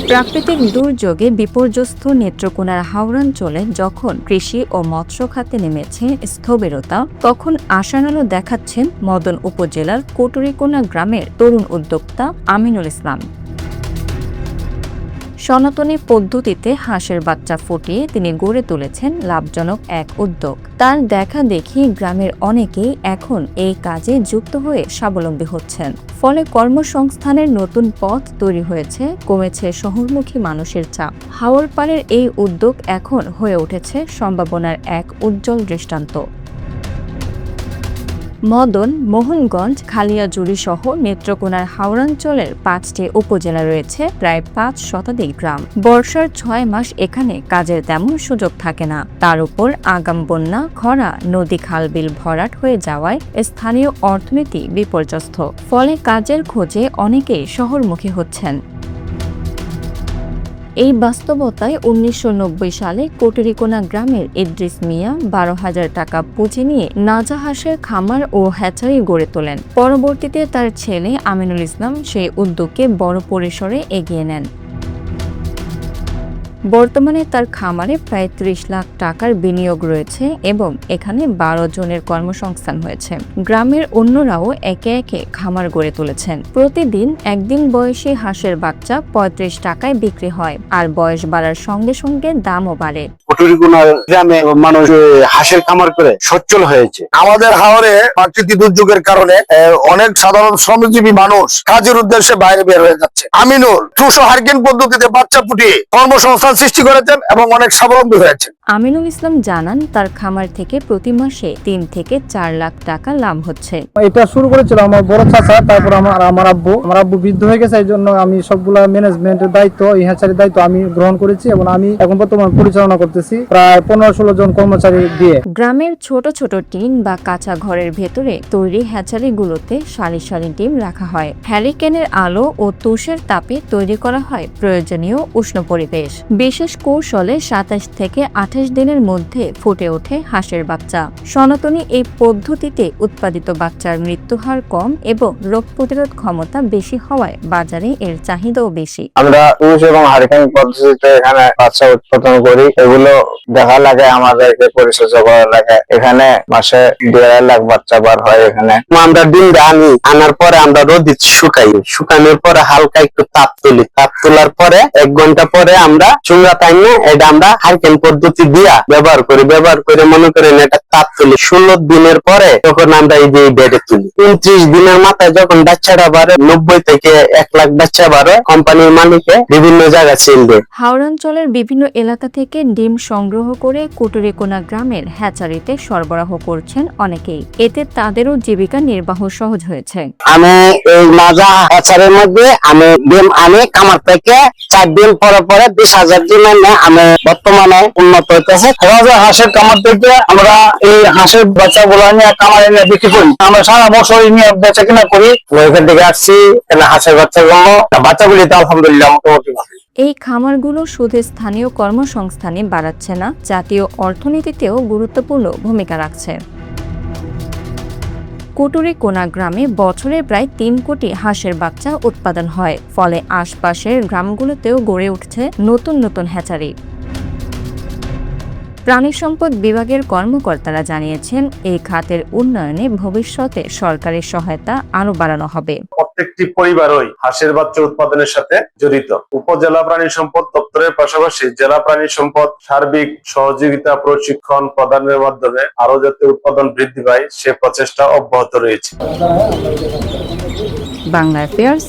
প্রাকৃতিক দুর্যোগে বিপর্যস্ত নেত্রকোনার হাওড়াঞ্চলে যখন কৃষি ও মৎস্য খাতে নেমেছে স্থবিরতা, তখন আশার আলো দেখাচ্ছেন মদন উপজেলার কটুরিকোনা গ্রামের তরুণ উদ্যোক্তা আমিনুল ইসলাম। সনাতনী পদ্ধতিতে হাঁসের বাচ্চা ফুটিয়ে তিনি গড়ে তুলেছেন লাভজনক এক উদ্যোগ। তার দেখা দেখি গ্রামের অনেকেই এখন এই কাজে যুক্ত হয়ে স্বাবলম্বী হচ্ছেন। ফলে কর্মসংস্থানের নতুন পথ তৈরি হয়েছে, কমেছে শহরমুখী মানুষের চাপ। হাওর পাড়ের এই উদ্যোগ এখন হয়ে উঠেছে সম্ভাবনার এক উজ্জ্বল দৃষ্টান্ত। মদন, মোহনগঞ্জ, খালিয়াজুড়ি সহ নেত্রকোনার হাওড়াঞ্চলের ৫টি উপজেলা রয়েছে প্রায় ৫ শতাধিক গ্রাম। বর্ষার ৬ মাস এখানে কাজের তেমন সুযোগ থাকে না। তার উপর আগাম বন্যা, খরা, নদী খালবিল ভরাট হয়ে যাওয়ায় স্থানীয় অর্থনীতি বিপর্যস্ত। ফলে কাজের খোঁজে অনেকেই শহরমুখী হচ্ছেন। এই বাস্তবতায় ১৯৯০ সালে কটুরিকোনা গ্রামের ইদ্রিস মিয়া ১২,০০০ টাকা পুঁজি নিয়ে নাজা হাঁসের খামার ও হ্যাচারি গড়ে তোলেন। পরবর্তীতে তার ছেলে আমিনুল ইসলাম সেই উদ্যোগকে বড় পরিসরে এগিয়ে নেন। বর্তমানে তার খামারে প্রায় ৩০ লাখ টাকার বিনিয়োগ রয়েছে এবং এখানে ১২ জনের কর্মসংস্থান হয়েছে। গ্রামের অন্যরাও একে একে খামার গড়ে তুলেছেন। প্রতিদিন একদিন বয়সী হাঁসের বাচ্চা ৩৫ টাকায় বিক্রি হয়, আর বয়স বাড়ার সঙ্গে সঙ্গে দামও বাড়ে। কটুরিকোনা গ্রামে মানুষ হাঁসের খামার করে সচ্ছল হয়েছে। আমাদের হাওরে প্রাকৃতিক দুর্যোগের কারণে অনেক সাধারণ শ্রমজীবী মানুষ কাজের উদ্দেশ্যে বাইরে বের হয়ে যাচ্ছে। আমিনুল ট্রুশো হারিকেন পদ্ধতিতে বাচ্চা ফুটিয়ে কর্মসংস্থান সৃষ্টি করেছেন এবং অনেক স্বাবলম্বী হয়েছে। আমিনুল ইসলাম জানান, তার খামার থেকে প্রতি মাসে ৩ থেকে ৪ লাখ টাকা লাভ হচ্ছে। এটা শুরু করেছিল আমার বড় চাচা, তারপর আমার আব্বু বৃদ্ধ হয়ে গেছে, এই জন্য আমি সবগুলা ম্যানেজমেন্টের দায়িত্ব, এই হ্যাচারির দায়িত্ব আমি গ্রহণ করেছি এবং আমি এখন বর্তমানে পরিচালনা করতেছি প্রায় ১৫-১৬ জন কর্মচারী দিয়ে। গ্রামের ছোট ছোট টিন বা কাঁচা ঘরের ভেতরে তৈরি হ্যাচারিগুলোতে সারি সারি ডিম রাখা হয়। হ্যারিকেনের আলো ও তুষের তাপে তৈরি করা হয় প্রয়োজনীয় উষ্ণ পরিবেশ। বিশেষ কৌশলে ২৭ থেকে ২৮ দিনের মধ্যে ফুটে ওঠে হাঁসের বাচ্চা। সনাতনী এই পদ্ধতিতে উৎপাদিত বাচ্চার মৃত্যুহার কম এবং রোগ প্রতিরোধ ক্ষমতা বেশি হওয়ায় বাজারে এর চাহিদাও বেশি। আমরা ট্রুশ এবং হারিকেন পদ্ধতিতে এখানে বাচ্চা উৎপাদন করি। এগুলো দেখা লাগে, আমাদেরকে পরিচর্যা করা লাগে। এখানে মাসে ১.৫ লাখ বাচ্চা বার হয়। এখানে আমরা ডিম আনার পরে আমরা রোদে শুকাই, শুকানোর পরে হালকা একটু তাপ তুলি। তাপ তোলার পরে ১ ঘন্টা পরে আমরা চুঙ্গা টাইনে এটা আমরা হারিকেন পদ্ধতি দিয়া ব্যবহার করে মনে করেন এটা তাপ তুলি। ১৬ দিনের পরে তখন আমরা এই যে বেডে তুলি। ২৯ দিনের মাথায় যখন বাচ্চাটা বাড়ে, ৯০ থেকে ১ লাখ বাচ্চা বাড়ে, কোম্পানির মালিকে বিভিন্ন জায়গায় সেল দেয়। হাওড়াঞ্চলের বিভিন্ন এলাকা থেকে ডিম সংগ্রহ করে কটুরিকোনা গ্রামের হ্যাচারিতে সরবরাহ করছেন অনেকেই। এতে তাদেরও জীবিকা নির্বাহ সহজ হয়েছে। আমি এই মাজা হ্যাচারির মধ্যে আমি ডিম আনি কামার থেকে ৪ দিন পরে ২০,০০০ ডিম এনে আমি বর্তমানে উন্নত হইতেছে। হাঁসের কামার থেকে আমরা এই হাঁসের বাচ্চা গুলো নিয়ে কামার এনে বিক্রি করি। আমরা সারা বছর নিয়ে বেচা কিনা করি। ওইখান থেকে আসছি হাঁসের বাচ্চাগুলি তো আলহামদুলিল্লাহ মোটামুটি ভালো। এই খামারগুলো শুধু স্থানীয় কর্মসংস্থানে বাড়াচ্ছে না, জাতীয় অর্থনীতিতেও গুরুত্বপূর্ণ ভূমিকা রাখছে। কটুরিকোনা গ্রামে বছরে প্রায় ৩ কোটি হাঁসের বাচ্চা উৎপাদন হয়। ফলে আশপাশের গ্রামগুলোতেও গড়ে উঠছে নতুন নতুন হ্যাচারি। প্রাণী সম্পদ বিভাগের কর্মকর্তারা জানিয়েছেন, এই খাতের উন্নয়নে ভবিষ্যতে সরকারি সহায়তা আরো বাড়ানো হবে। প্রত্যেকটি পরিবারই হাঁসের বাচ্চা উৎপাদনের সাথে জড়িত। উপজেলা প্রাণী সম্পদ দপ্তরের পাশাপাশি জেলা প্রাণী সম্পদ সার্বিক সহযোগিতা প্রশিক্ষণ প্রদানের মাধ্যমে আরো যাতে উৎপাদন বৃদ্ধি পায় সে প্রচেষ্টা অব্যাহত রয়েছে। বাংলা অ্যাফেয়ার্স।